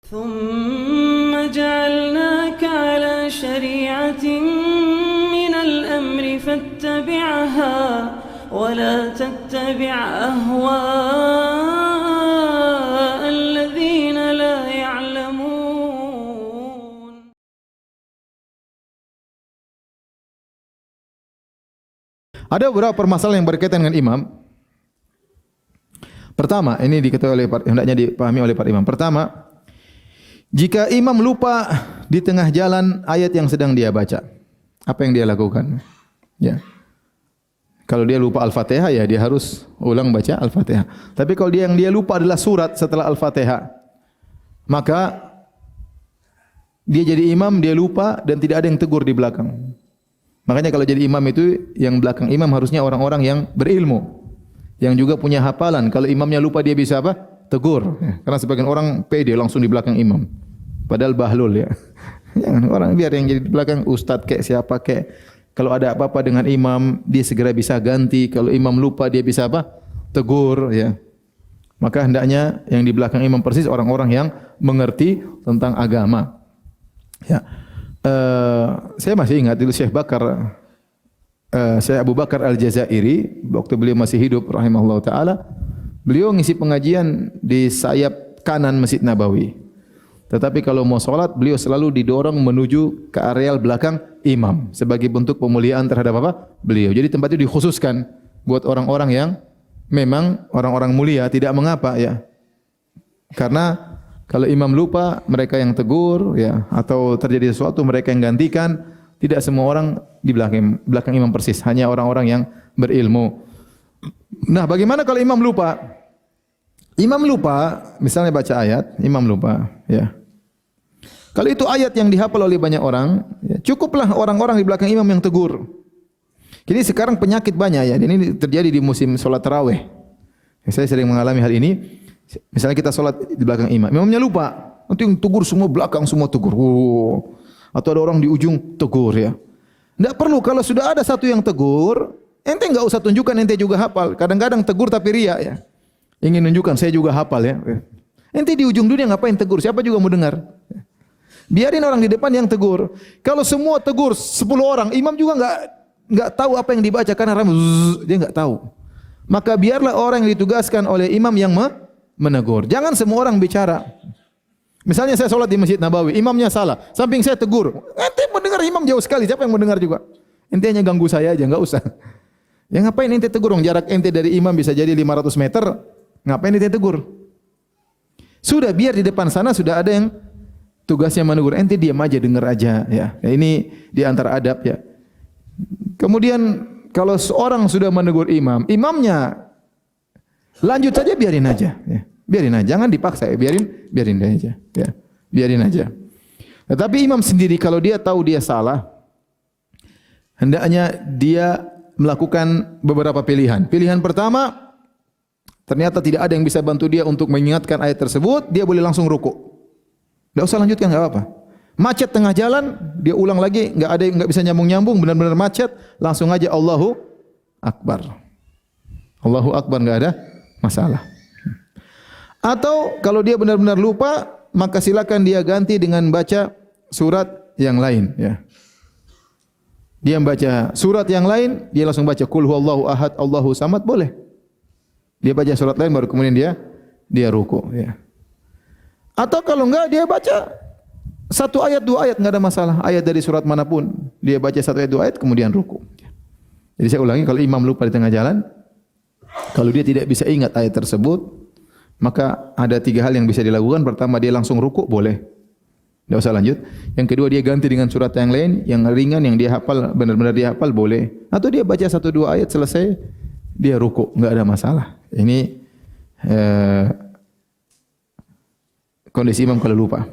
ثم جعلناك على شريعة من الأمر فاتبعها ولا تتبع أهواء الذين لا يعلمون. Ada beberapa permasalahan yang berkaitan dengan imam. Pertama, ini diketahui oleh hendaknya dipahami oleh para imam. Pertama, jika imam lupa di tengah jalan ayat yang sedang dia baca, apa yang dia lakukan? Ya. Kalau dia lupa Al-Fatihah, ya dia harus ulang baca Al-Fatihah. Tapi kalau yang dia lupa adalah surat setelah Al-Fatihah, maka dia jadi imam, dia lupa dan tidak ada yang tegur di belakang. Makanya kalau jadi imam itu yang belakang imam harusnya orang-orang yang berilmu, yang juga punya hafalan. Kalau imamnya lupa dia bisa apa? Tegur. Ya. Karena sebagian orang pede langsung di belakang imam. Padahal bahlul ya. Jangan orang biar yang jadi di belakang ustaz kek siapa kek. Kalau ada apa-apa dengan imam dia segera bisa ganti. Kalau imam lupa dia bisa apa? Tegur ya. Maka hendaknya yang di belakang imam persis orang-orang yang mengerti tentang agama. Ya. Saya masih ingat dulu Syekh Abu Bakar Al-Jazairi waktu beliau masih hidup rahimahullah taala, beliau ngisi pengajian di sayap kanan Masjid Nabawi. Tetapi kalau mau salat beliau selalu didorong menuju ke areal belakang imam sebagai bentuk pemuliaan terhadap apa? Beliau. Jadi tempat itu dikhususkan buat orang-orang yang memang orang-orang mulia, tidak mengapa ya. Karena kalau imam lupa, mereka yang tegur ya, atau terjadi sesuatu mereka yang gantikan. Tidak semua orang di belakang imam persis, hanya orang-orang yang berilmu. Nah, bagaimana kalau imam lupa? Imam lupa, misalnya baca ayat, imam lupa, ya. Kalau itu ayat yang dihafal oleh banyak orang, ya, cukuplah orang-orang di belakang imam yang tegur. Jadi sekarang penyakit banyak ya, ini terjadi di musim sholat tarawih. Ya, saya sering mengalami hal ini. Misalnya kita sholat di belakang imam, imamnya lupa, nanti yang tegur semua belakang semua tegur. Atau ada orang di ujung tegur ya. Tidak perlu, kalau sudah ada satu yang tegur, ente enggak usah tunjukkan ente juga hafal. Kadang-kadang tegur tapi ria ya. Ingin menunjukkan saya juga hafal ya. Ente di ujung dunia ngapain tegur? Siapa juga mau dengar? Biarin orang di depan yang tegur. Kalau semua tegur 10 orang, imam juga enggak tahu apa yang dibaca karena dia enggak tahu. Maka biarlah orang yang ditugaskan oleh imam yang menegur. Jangan semua orang bicara. Misalnya saya sholat di Masjid Nabawi, imamnya salah, samping saya tegur. Ente mendengar imam jauh sekali, siapa yang mendengar juga? Ente hanya ganggu saya aja, enggak usah. Ya ngapain ente tegur? Jarak ente dari imam bisa jadi 500 meter. Ngapain ente tegur? Sudah biar di depan sana sudah ada yang tugasnya menegur. Ente diam aja, dengar aja ya. Ini di antara adab ya. Kemudian kalau seorang sudah menegur imam, imamnya lanjut saja, biarin aja ya. Biarin aja, jangan dipaksa ya, biarin aja ya. Biarin aja. Tetapi imam sendiri kalau dia tahu dia salah, hendaknya dia melakukan beberapa pilihan. Pilihan pertama, ternyata tidak ada yang bisa bantu dia untuk mengingatkan ayat tersebut, dia boleh langsung ruku. Tidak usah lanjutkan, enggak apa-apa. Macet tengah jalan, dia ulang lagi, enggak bisa nyambung-nyambung, benar-benar macet, langsung aja Allahu Akbar. Allahu Akbar, enggak ada masalah. Atau kalau dia benar-benar lupa, maka silakan dia ganti dengan baca surat yang lain ya. Dia membaca surat yang lain, dia langsung baca qul huwallahu ahad Allahu samad, boleh. Dia baca surat lain baru kemudian dia ruku ya. Atau kalau enggak dia baca satu ayat, dua ayat, enggak ada masalah. Ayat dari surat manapun, dia baca satu ayat, dua ayat kemudian ruku. Jadi saya ulangi, kalau imam lupa di tengah jalan, kalau dia tidak bisa ingat ayat tersebut, maka ada 3 hal yang bisa dilakukan. Pertama, dia langsung ruku, boleh. Tidak usah lanjut. Yang kedua, dia ganti dengan surat yang lain, yang ringan, yang dia hafal, benar-benar dia hafal, boleh. Atau dia baca 1-2 ayat, selesai, dia ruku, enggak ada masalah. Ini kondisi imam kalau lupa.